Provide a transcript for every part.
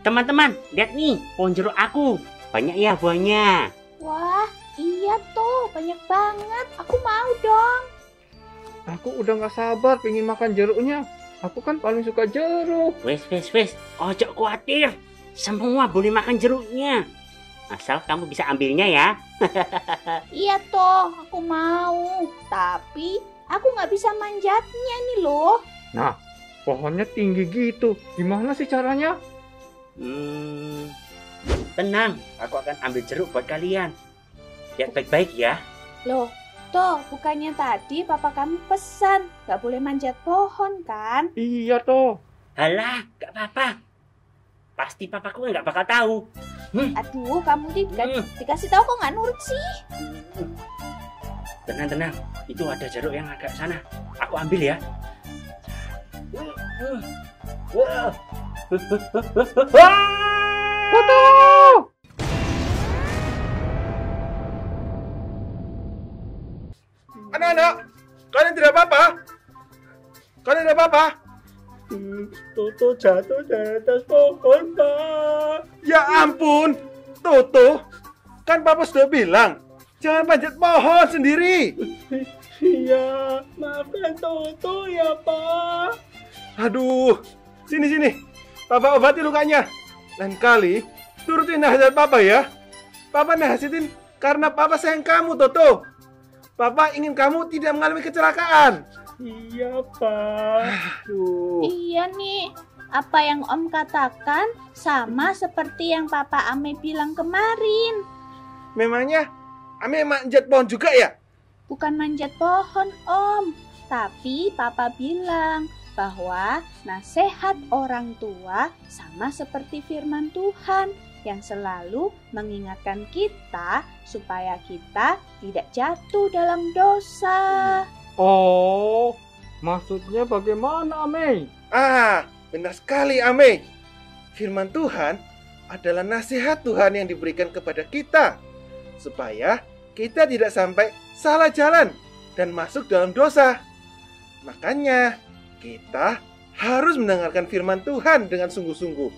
Teman-teman, lihat nih pohon jeruk aku. Banyak ya buahnya. Wah, iya tuh, banyak banget. Aku mau dong. Aku udah gak sabar pengen makan jeruknya. Aku kan paling suka jeruk. Wes. Ojo khawatir. Semua boleh makan jeruknya. Asal kamu bisa ambilnya ya. Iya toh, aku mau. Tapi aku nggak bisa manjatnya nih loh. Nah, pohonnya tinggi gitu. Gimana sih caranya? Tenang, aku akan ambil jeruk buat kalian. Lihat baik-baik ya. Loh, toh bukannya tadi papa kamu pesan nggak boleh manjat pohon kan? Iya toh. Halah, gak apa-apa. Pasti papaku nggak bakal tahu. Aduh, kamu dikasih tahu kok nggak nurut sih? Tenang. Itu ada jeruk yang agak sana. Aku ambil ya. Toto! Anak-anak, kalian tidak apa-apa? Kalian tidak apa-apa? Toto jatuh dari atas pohon, Pak. Ya ampun, Toto. Kan Papa sudah bilang, jangan panjat pohon sendiri. Iya, maafkan Toto ya, Pak. Aduh, sini. Papa obati lukanya. Lain kali, turutin nasihat Papa ya. Papa nasihatin karena Papa sayang kamu, Toto. Papa ingin kamu tidak mengalami kecelakaan. Iya, Pak. Aduh. Iya nih, apa yang Om katakan sama seperti yang Papa Ame bilang kemarin. Memangnya Ame manjat pohon juga ya? Bukan manjat pohon, Om. Tapi Papa bilang bahwa nasihat orang tua sama seperti firman Tuhan yang selalu mengingatkan kita supaya kita tidak jatuh dalam dosa. Oh, maksudnya bagaimana, Ame? Benar sekali, Ame. Firman Tuhan adalah nasihat Tuhan yang diberikan kepada kita supaya kita tidak sampai salah jalan dan masuk dalam dosa. Makanya kita harus mendengarkan firman Tuhan dengan sungguh-sungguh.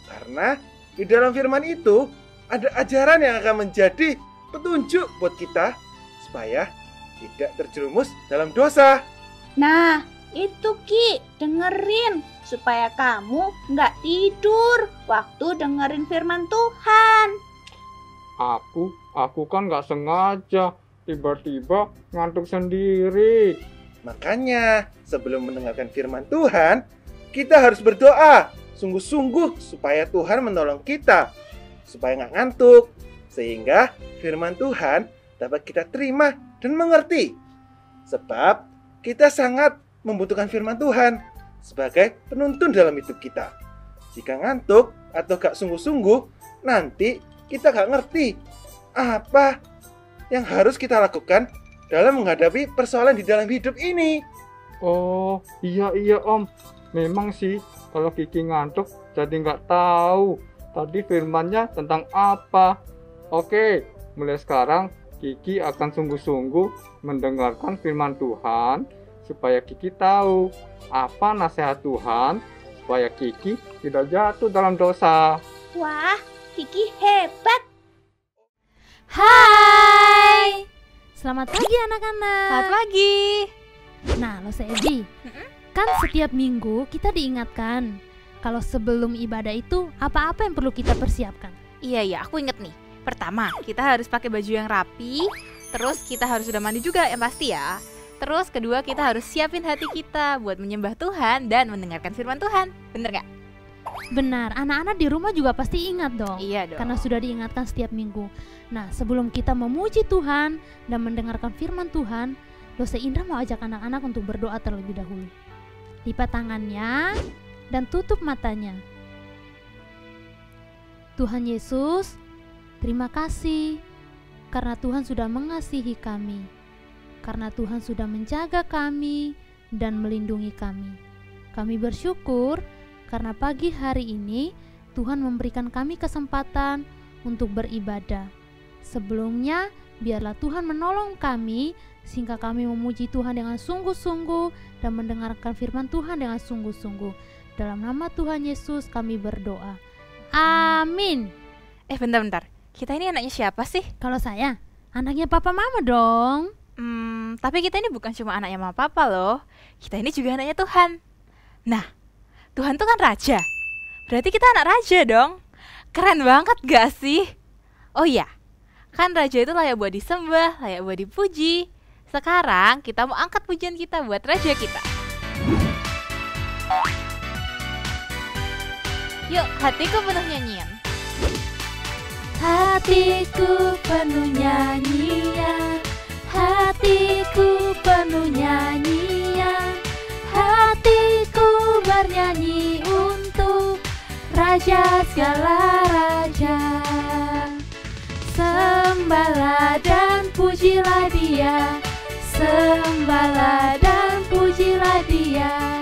Karena di dalam firman itu ada ajaran yang akan menjadi petunjuk buat kita supaya tidak terjerumus dalam dosa. Nah, itu Ki, dengerin supaya kamu nggak tidur waktu dengerin firman Tuhan. Aku kan nggak sengaja, tiba-tiba ngantuk sendiri. Makanya sebelum mendengarkan firman Tuhan, kita harus berdoa sungguh-sungguh supaya Tuhan menolong kita supaya nggak ngantuk, sehingga firman Tuhan dapat kita terima dan mengerti. Sebab kita sangat membutuhkan firman Tuhan sebagai penuntun dalam hidup kita. Jika ngantuk atau gak sungguh-sungguh, nanti kita gak ngerti apa yang harus kita lakukan dalam menghadapi persoalan di dalam hidup ini. Oh, iya Om. Memang sih, kalau Kiki ngantuk jadi nggak tahu tadi firmannya tentang apa. Oke, mulai sekarang Kiki akan sungguh-sungguh mendengarkan firman Tuhan supaya Kiki tahu apa nasihat Tuhan supaya Kiki tidak jatuh dalam dosa. Wah, Kiki hebat. Hai, selamat pagi anak-anak. Selamat pagi. Nah, lo Sebi, kan setiap minggu kita diingatkan kalau sebelum ibadah itu apa-apa yang perlu kita persiapkan. Iya, aku inget nih. Pertama, kita harus pakai baju yang rapi. Terus kita harus sudah mandi juga yang pasti ya. Terus kedua, kita harus siapin hati kita buat menyembah Tuhan dan mendengarkan firman Tuhan. Bener gak? Benar, anak-anak di rumah juga pasti ingat dong. Iya dong. Karena sudah diingatkan setiap minggu. Nah, sebelum kita memuji Tuhan dan mendengarkan firman Tuhan, Dosen Indra mau ajak anak-anak untuk berdoa terlebih dahulu. Lipat tangannya dan tutup matanya. Tuhan Yesus, terima kasih karena Tuhan sudah mengasihi kami. Karena Tuhan sudah menjaga kami dan melindungi kami. Kami bersyukur karena pagi hari ini Tuhan memberikan kami kesempatan untuk beribadah. Sebelumnya, biarlah Tuhan menolong kami sehingga kami memuji Tuhan dengan sungguh-sungguh dan mendengarkan firman Tuhan dengan sungguh-sungguh. Dalam nama Tuhan Yesus kami berdoa. Amin. Bentar. Kita ini anaknya siapa sih? Kalau saya, anaknya papa mama dong. Tapi kita ini bukan cuma anaknya mama papa loh. Kita ini juga anaknya Tuhan. Nah, Tuhan tuh kan raja. Berarti kita anak raja dong. Keren banget gak sih? Oh iya, kan raja itu layak buat disembah, layak buat dipuji. Sekarang kita mau angkat pujian kita buat raja kita. Yuk, hatiku penuh nyanyian. Hatiku penuh nyanyian, hatiku penuh nyanyian, hatiku bernyanyi untuk Raja segala raja. Sembahlah dan pujilah Dia, sembahlah dan pujilah Dia,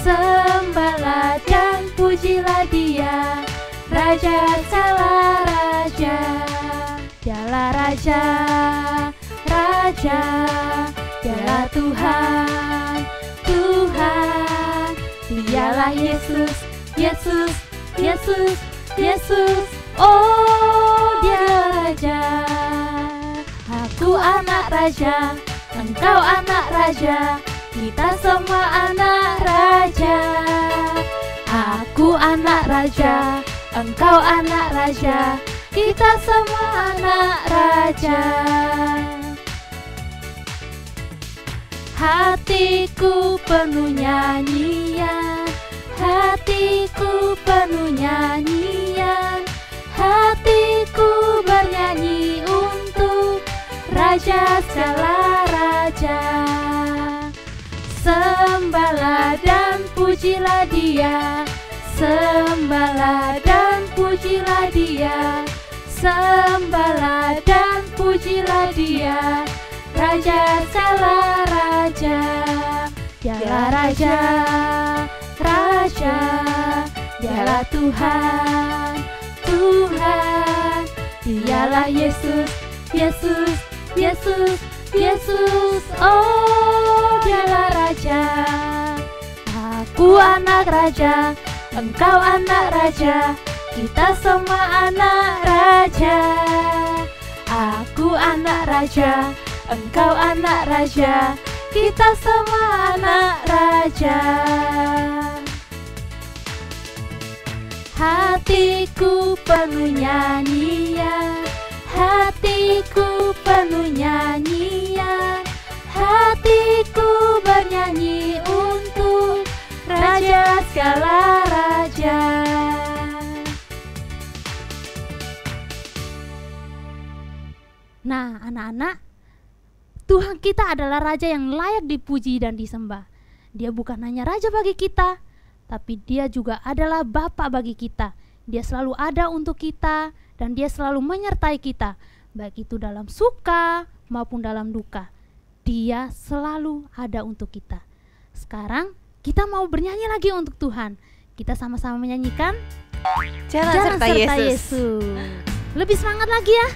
sembahlah dan pujilah Dia, Raja segala raja. Dialah Raja, Raja, Dialah Tuhan, Tuhan. Dialah Yesus, Yesus, Yesus, Yesus. Oh, Dia Raja. Aku anak raja, engkau anak raja, kita semua anak raja. Aku anak raja, engkau anak raja, kita semua anak raja. Hatiku penuh nyanyian, hatiku penuh nyanyian, hatiku bernyanyi untuk Raja segala raja. Sembahlah dan pujilah Dia, sembahlah dan pujilah Dia, sembahlah dan pujilah Dia, Raja segala raja. Dialah Raja, Raja, Dialah Tuhan, Tuhan. Dialah Yesus, Yesus, Yesus, Yesus. Oh, Dialah Raja. Aku anak raja, engkau anak raja, kita semua anak raja. Aku anak raja, engkau anak raja, kita semua anak raja. Hatiku penuh nyanyian, hatiku penuh nyanyian, hatiku bernyanyi untuk Raja segala raja. Nah, anak-anak, Tuhan kita adalah Raja yang layak dipuji dan disembah. Dia bukan hanya Raja bagi kita, tapi Dia juga adalah Bapa bagi kita. Dia selalu ada untuk kita dan Dia selalu menyertai kita, baik itu dalam suka maupun dalam duka. Dia selalu ada untuk kita. Sekarang kita mau bernyanyi lagi untuk Tuhan. Kita sama-sama menyanyikan Jalan serta Yesus. Lebih semangat lagi ya.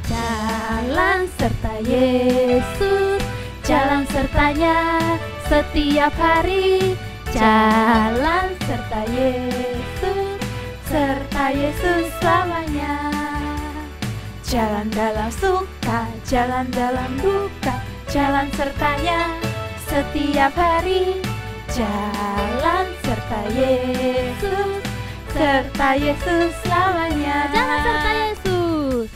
Jalan serta Yesus, jalan sertanya setiap hari. Jalan serta Yesus, serta Yesus selamanya. Jalan dalam suka, jalan dalam duka, jalan sertanya setiap hari. Jalan serta Yesus, serta Yesus selamanya. Jalan serta Yesus.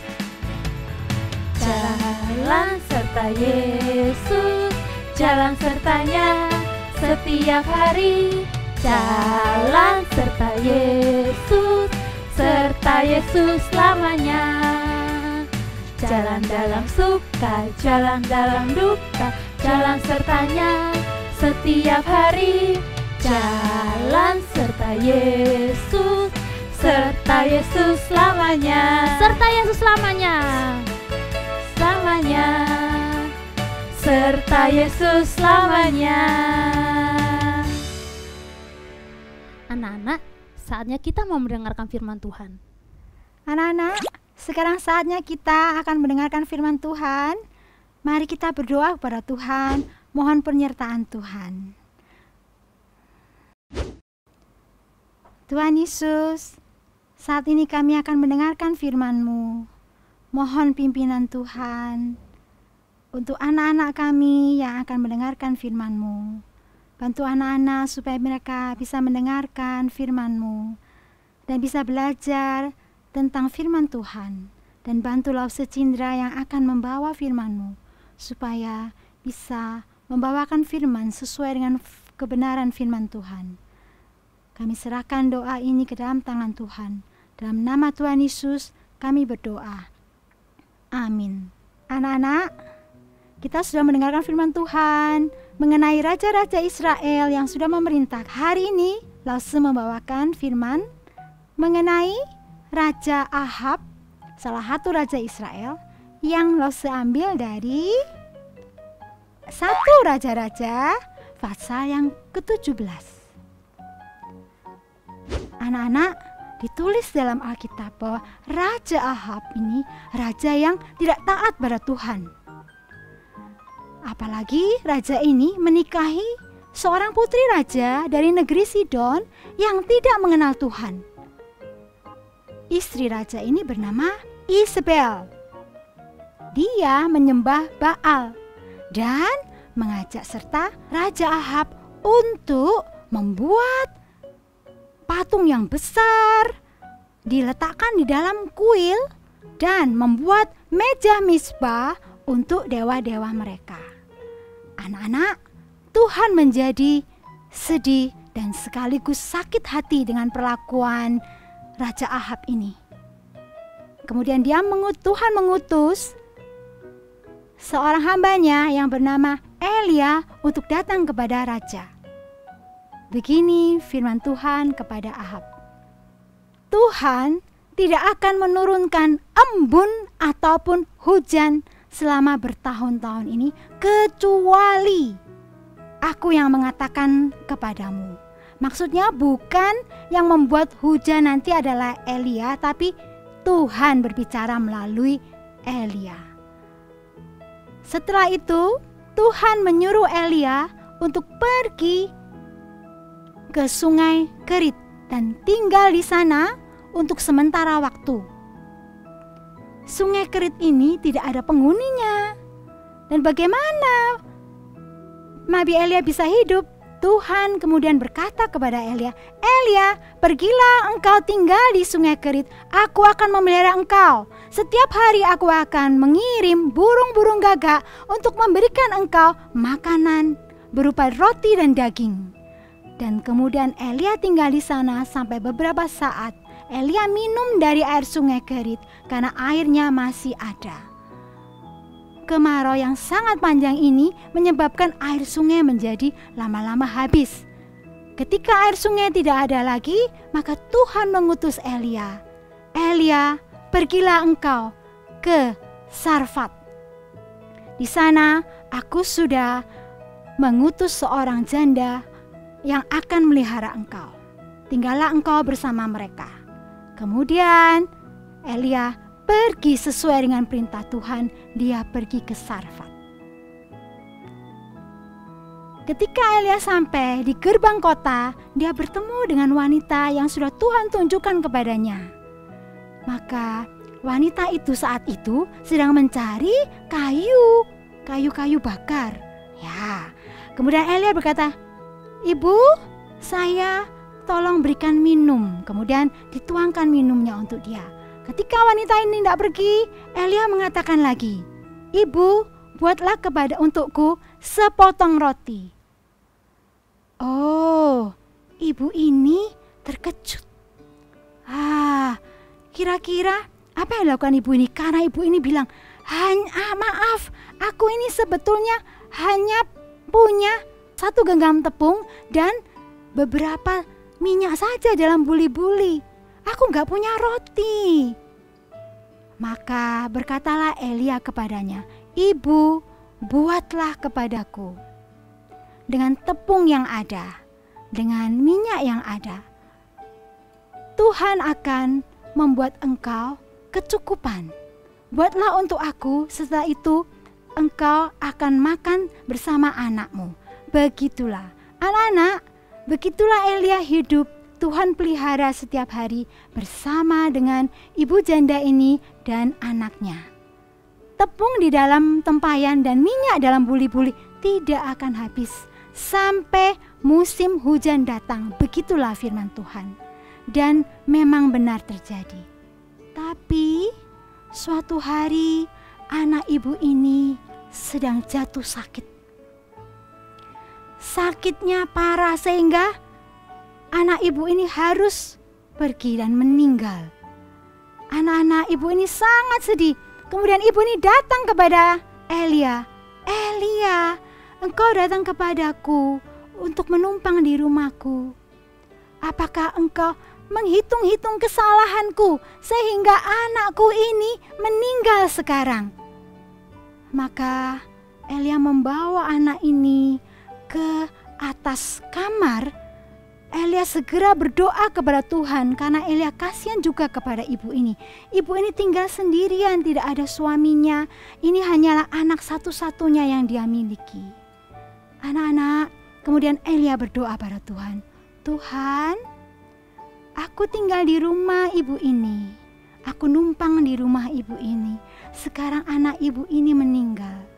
Jalan serta Yesus, jalan sertanya setiap hari. Jalan serta Yesus, serta Yesus selamanya. Jalan dalam suka, jalan dalam duka, jalan sertanya setiap hari. Jalan serta Yesus, serta Yesus selamanya. Serta Yesus selamanya. Selamanya. Serta Yesus selamanya. Anak-anak, saatnya kita mau mendengarkan firman Tuhan. Anak-anak, sekarang saatnya kita akan mendengarkan firman Tuhan. Mari kita berdoa kepada Tuhan, mohon penyertaan Tuhan. Tuhan Yesus, saat ini kami akan mendengarkan firman-Mu. Mohon pimpinan Tuhan untuk anak-anak kami yang akan mendengarkan firman-Mu. Bantu anak-anak supaya mereka bisa mendengarkan firman-Mu dan bisa belajar tentang firman Tuhan. Dan bantulah Secindra yang akan membawa firman-Mu supaya bisa membawakan firman sesuai dengan kebenaran firman Tuhan. Kami serahkan doa ini ke dalam tangan Tuhan. Dalam nama Tuhan Yesus kami berdoa. Amin. Anak-anak, kita sudah mendengarkan firman Tuhan mengenai raja-raja Israel yang sudah memerintah. Hari ini Lause membawakan firman mengenai Raja Ahab, salah satu raja Israel yang Lause ambil dari 1 Raja-Raja pasal yang ke-17. Anak-anak, ditulis dalam Alkitab bahwa Raja Ahab ini raja yang tidak taat pada Tuhan. Apalagi raja ini menikahi seorang putri raja dari negeri Sidon yang tidak mengenal Tuhan. Istri raja ini bernama Isabel. Dia menyembah Baal dan mengajak serta Raja Ahab untuk membuat patung yang besar, diletakkan di dalam kuil dan membuat meja misbah untuk dewa-dewa mereka. Anak-anak, Tuhan menjadi sedih dan sekaligus sakit hati dengan perlakuan Raja Ahab ini. Kemudian Tuhan mengutus seorang hambanya yang bernama Elia untuk datang kepada raja. Begini firman Tuhan kepada Ahab. Tuhan tidak akan menurunkan embun ataupun hujan selama bertahun-tahun ini kecuali aku yang mengatakan kepadamu. Maksudnya bukan yang membuat hujan nanti adalah Elia, tapi Tuhan berbicara melalui Elia. Setelah itu Tuhan menyuruh Elia untuk pergi ke sungai Kerit dan tinggal di sana untuk sementara waktu. Sungai Kerit ini tidak ada penghuninya. Dan bagaimana Nabi Elia bisa hidup? Tuhan kemudian berkata kepada Elia, "Elia, pergilah engkau tinggal di sungai Kerit. Aku akan memelihara engkau. Setiap hari aku akan mengirim burung-burung gagak untuk memberikan engkau makanan berupa roti dan daging." Dan kemudian Elia tinggal di sana sampai beberapa saat. Elia minum dari air sungai Kerit karena airnya masih ada. Kemarau yang sangat panjang ini menyebabkan air sungai menjadi lama-lama habis. Ketika air sungai tidak ada lagi, maka Tuhan mengutus Elia. "Elia, pergilah engkau ke Sarfat. Di sana aku sudah mengutus seorang janda yang akan melihara engkau. Tinggallah engkau bersama mereka." Kemudian Elia pergi sesuai dengan perintah Tuhan. Dia pergi ke Sarfat. Ketika Elia sampai di gerbang kota, dia bertemu dengan wanita yang sudah Tuhan tunjukkan kepadanya. Maka wanita itu saat itu sedang mencari kayu bakar. Ya. Kemudian Elia berkata, "Ibu, saya tolong berikan minum." Kemudian dituangkan minumnya untuk dia. Ketika wanita ini tidak pergi, Elia mengatakan lagi, "Ibu, buatlah untukku sepotong roti." Oh, ibu ini terkejut. Kira-kira apa yang dilakukan ibu ini? Karena ibu ini bilang, "Maaf, aku ini sebetulnya hanya punya 1 genggam tepung dan beberapa minyak saja dalam buli-buli. Aku gak punya roti." Maka berkatalah Elia kepadanya, "Ibu, buatlah kepadaku dengan tepung yang ada, dengan minyak yang ada, Tuhan akan membuat engkau kecukupan. Buatlah untuk aku, setelah itu engkau akan makan bersama anakmu. Begitulah anak-anak, begitulah Elia hidup. Tuhan pelihara setiap hari bersama dengan ibu janda ini dan anaknya. Tepung di dalam tempayan dan minyak dalam buli-buli tidak akan habis sampai musim hujan datang. Begitulah firman Tuhan. Dan memang benar terjadi. Tapi suatu hari anak ibu ini sedang jatuh sakit. Sakitnya parah sehingga anak ibu ini harus pergi dan meninggal. Anak-anak ibu ini sangat sedih. Kemudian ibu ini datang kepada Elia. Elia, engkau datang kepadaku untuk menumpang di rumahku. Apakah engkau menghitung-hitung kesalahanku sehingga anakku ini meninggal sekarang? Maka Elia membawa anak ini ke atas kamar. Elia segera berdoa kepada Tuhan karena Elia kasihan juga kepada ibu ini. Ibu ini tinggal sendirian, tidak ada suaminya. Ini hanyalah anak satu-satunya yang dia miliki. Anak-anak, kemudian Elia berdoa pada Tuhan. Tuhan, aku tinggal di rumah ibu ini. Aku numpang di rumah ibu ini. Sekarang anak ibu ini meninggal.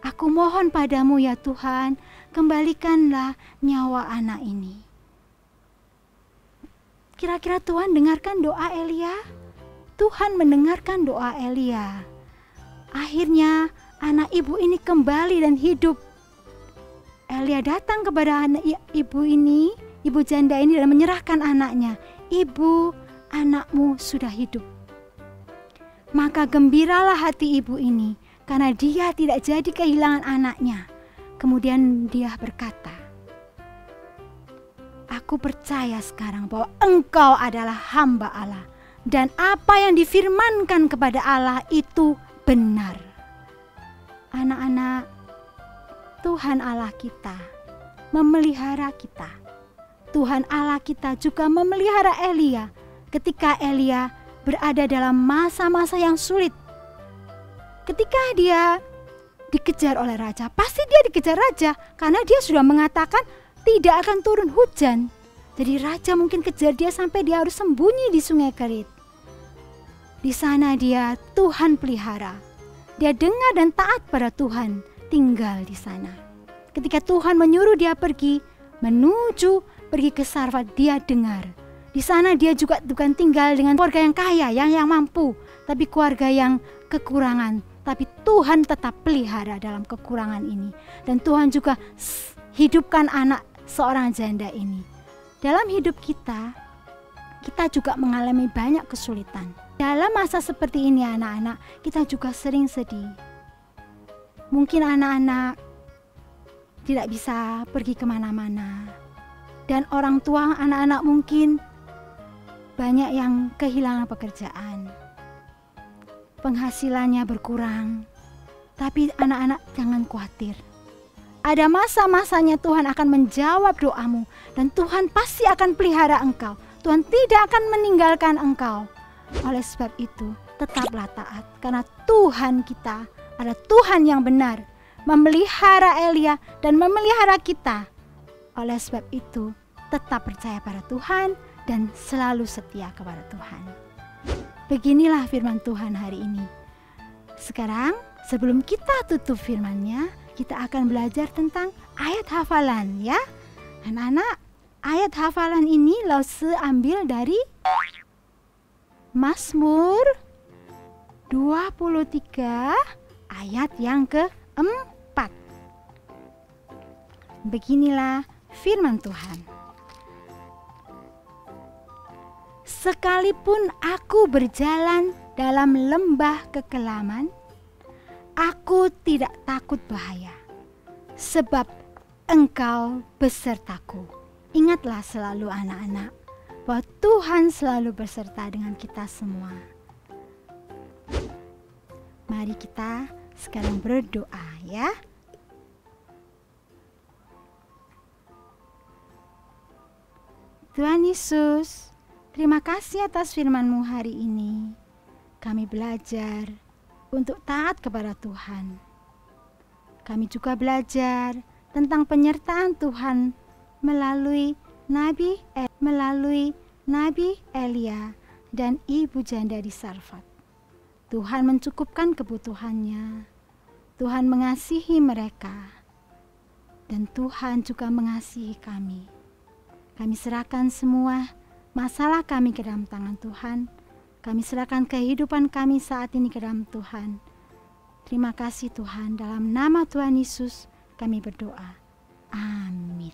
Aku mohon padamu ya Tuhan, kembalikanlah nyawa anak ini. Kira-kira Tuhan dengarkan doa Elia? Tuhan mendengarkan doa Elia. Akhirnya anak ibu ini kembali dan hidup. Elia datang kepada anak ibu ini, ibu janda ini, dan menyerahkan anaknya. Ibu, anakmu sudah hidup. Maka gembiralah hati ibu ini karena dia tidak jadi kehilangan anaknya. Kemudian dia berkata, aku percaya sekarang bahwa engkau adalah hamba Allah. Dan apa yang difirmankan kepada Allah itu benar. Anak-anak, Tuhan Allah kita memelihara kita. Tuhan Allah kita juga memelihara Elia ketika Elia berada dalam masa-masa yang sulit. Ketika dia dikejar oleh raja, pasti dia dikejar raja karena dia sudah mengatakan tidak akan turun hujan. Jadi raja mungkin kejar dia sampai dia harus sembunyi di Sungai Kerit. Di sana dia Tuhan pelihara. Dia dengar dan taat pada Tuhan, tinggal di sana. Ketika Tuhan menyuruh dia pergi pergi ke Sarfat, dia dengar. Di sana dia juga bukan tinggal dengan keluarga yang kaya, yang mampu, tapi keluarga yang kekurangan. Tapi Tuhan tetap pelihara dalam kekurangan ini. Dan Tuhan juga hidupkan anak seorang janda ini. Dalam hidup kita juga mengalami banyak kesulitan. Dalam masa seperti ini anak-anak, kita juga sering sedih. Mungkin anak-anak tidak bisa pergi kemana-mana. Dan orang tua anak-anak mungkin banyak yang kehilangan pekerjaan. Penghasilannya berkurang. Tapi anak-anak jangan khawatir. Ada masa-masanya Tuhan akan menjawab doamu. Dan Tuhan pasti akan pelihara engkau. Tuhan tidak akan meninggalkan engkau. Oleh sebab itu, tetaplah taat. Karena Tuhan kita adalah Tuhan yang benar. Memelihara Elia dan memelihara kita. Oleh sebab itu, tetap percaya pada Tuhan dan selalu setia kepada Tuhan. Beginilah firman Tuhan hari ini. Sekarang, sebelum kita tutup firman-Nya, kita akan belajar tentang ayat hafalan ya. Anak-anak, ayat hafalan ini Lause ambil dari Mazmur 23 ayat yang ke-4. Beginilah firman Tuhan. Sekalipun aku berjalan dalam lembah kekelaman, aku tidak takut bahaya, sebab Engkau besertaku. Ingatlah selalu anak-anak, bahwa Tuhan selalu beserta dengan kita semua. Mari kita sekarang berdoa ya. Tuhan Yesus, Terima kasih atas firman-Mu hari ini. Kami belajar untuk taat kepada Tuhan. Kami juga belajar tentang penyertaan Tuhan melalui Nabi Elia dan Ibu Janda di Sarfat. Tuhan mencukupkan kebutuhannya. Tuhan mengasihi mereka. Dan Tuhan juga mengasihi kami. Kami serahkan semua masalah kami ke dalam tangan Tuhan. Kami serahkan kehidupan kami saat ini ke dalam Tuhan. Terima kasih Tuhan, dalam nama Tuhan Yesus kami berdoa. Amin.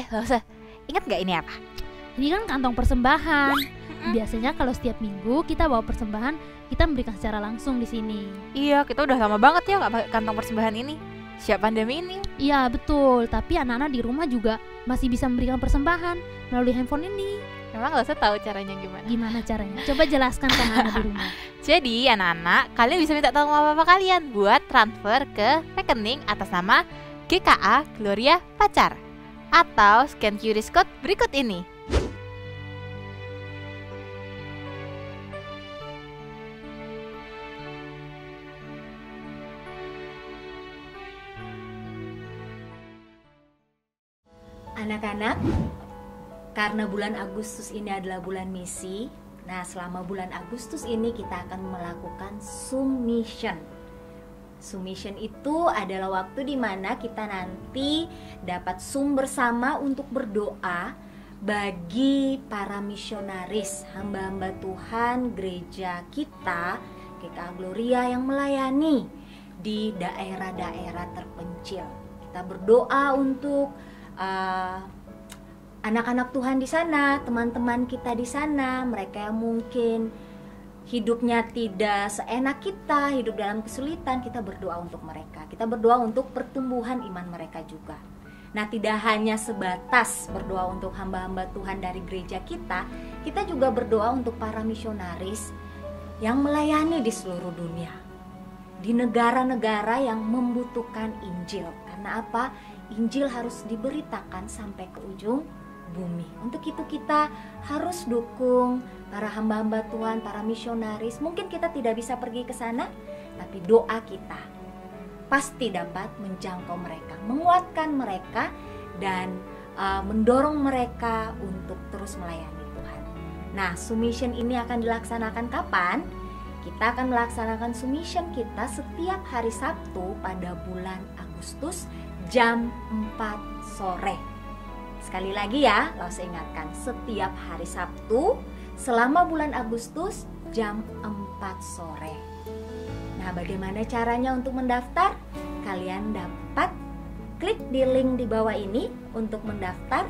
Gak usah. Ingat gak ini apa? Ini kan kantong persembahan. Biasanya kalau setiap minggu kita bawa persembahan, kita memberikan secara langsung di sini. Iya, kita udah lama banget ya gak pakai kantong persembahan ini. Sejak pandemi ini. Iya betul, tapi anak-anak di rumah juga masih bisa memberikan persembahan melalui handphone ini. Memang gak usah tahu caranya gimana. Gimana caranya? Coba jelaskan ke anak-anak di rumah. Jadi anak-anak, kalian bisa minta tolong apa kalian buat transfer ke rekening atas nama GKA Gloria Pacar, atau scan QR code berikut ini. Anak-anak, karena bulan Agustus ini adalah bulan misi, nah selama bulan Agustus ini kita akan melakukan submission. Submission itu adalah waktu di mana kita nanti dapat bersama untuk berdoa bagi para misionaris, hamba-hamba Tuhan gereja kita, GKA Gloria yang melayani di daerah-daerah terpencil. Kita berdoa untuk anak-anak Tuhan di sana, teman-teman kita di sana, mereka yang mungkin hidupnya tidak seenak kita, hidup dalam kesulitan, kita berdoa untuk mereka. Kita berdoa untuk pertumbuhan iman mereka juga. Nah, tidak hanya sebatas berdoa untuk hamba-hamba Tuhan dari gereja kita juga berdoa untuk para misionaris yang melayani di seluruh dunia, di negara-negara yang membutuhkan Injil. Karena apa? Injil harus diberitakan sampai ke ujung bumi. Untuk itu kita harus dukung para hamba-hamba Tuhan, para misionaris. Mungkin kita tidak bisa pergi ke sana, tapi doa kita pasti dapat menjangkau mereka, menguatkan mereka, dan mendorong mereka untuk terus melayani Tuhan. Nah, submission ini akan dilaksanakan kapan? Kita akan melaksanakan submission kita setiap hari Sabtu pada bulan Agustus jam 4 sore. Sekali lagi ya, saya ingatkan, setiap hari Sabtu selama bulan Agustus jam 4 sore. Nah, bagaimana caranya untuk mendaftar? Kalian dapat klik di link di bawah ini untuk mendaftar.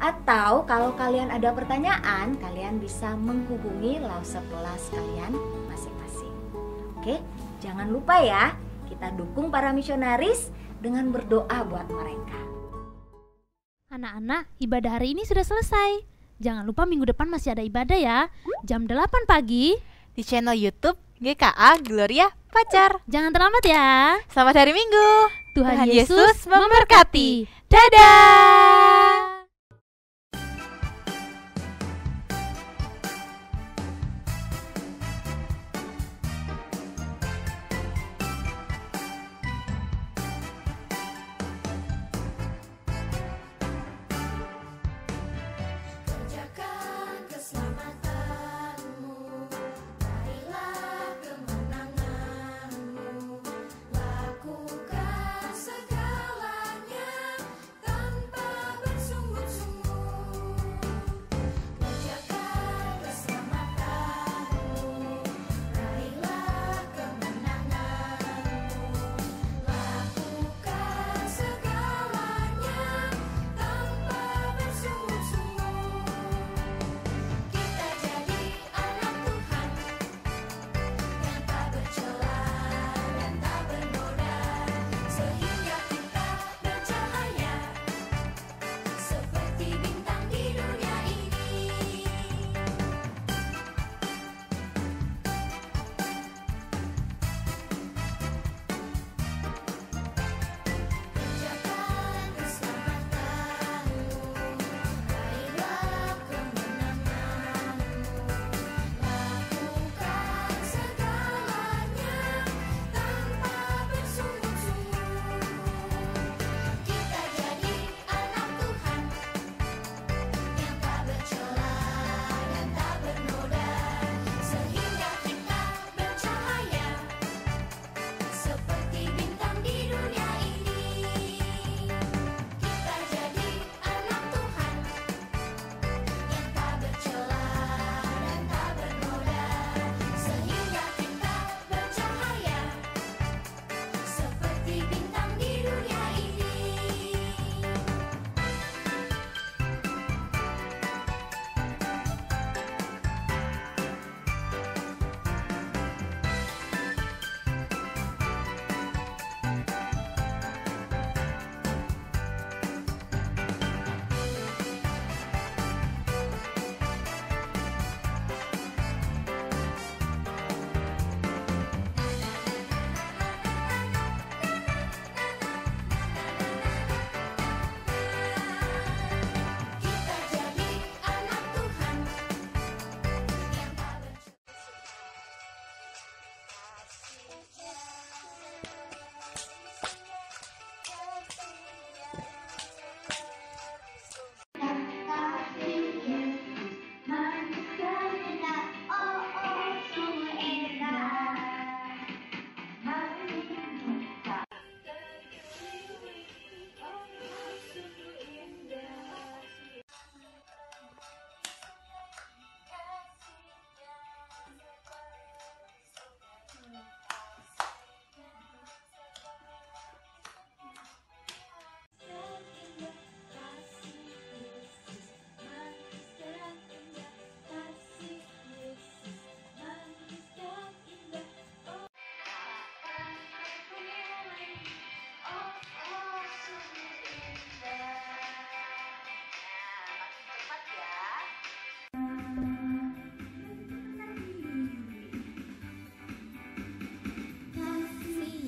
Atau kalau kalian ada pertanyaan, kalian bisa menghubungi Lause Plus kalian masing-masing. Oke, jangan lupa ya, kita dukung para misionaris dengan berdoa buat mereka. Anak-anak, ibadah hari ini sudah selesai. Jangan lupa minggu depan masih ada ibadah ya, jam 8 pagi di channel YouTube GKA Gloria Pacar. Jangan terlambat ya. Selamat hari Minggu. Tuhan Yesus memberkati. Dadah. Lakukan segalanya tanpa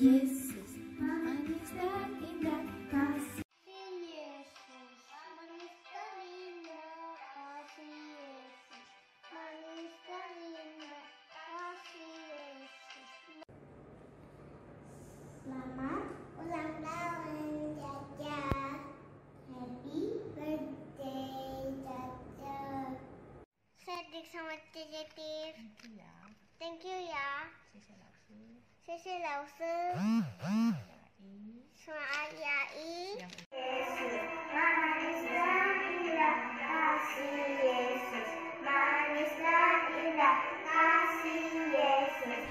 Yesus, manis dan indah kasih Yesus, manis dan indah kasih Yesus, manis dan indah kasih Yesus. Selamat ulang tahun Caca. Happy birthday Caca. Sedih sama Cici. Thank you ya. 谢谢老师。Selamat Yai. Yesus, manis dan indah kasih Yesus, manis dan indah kasih Yesus.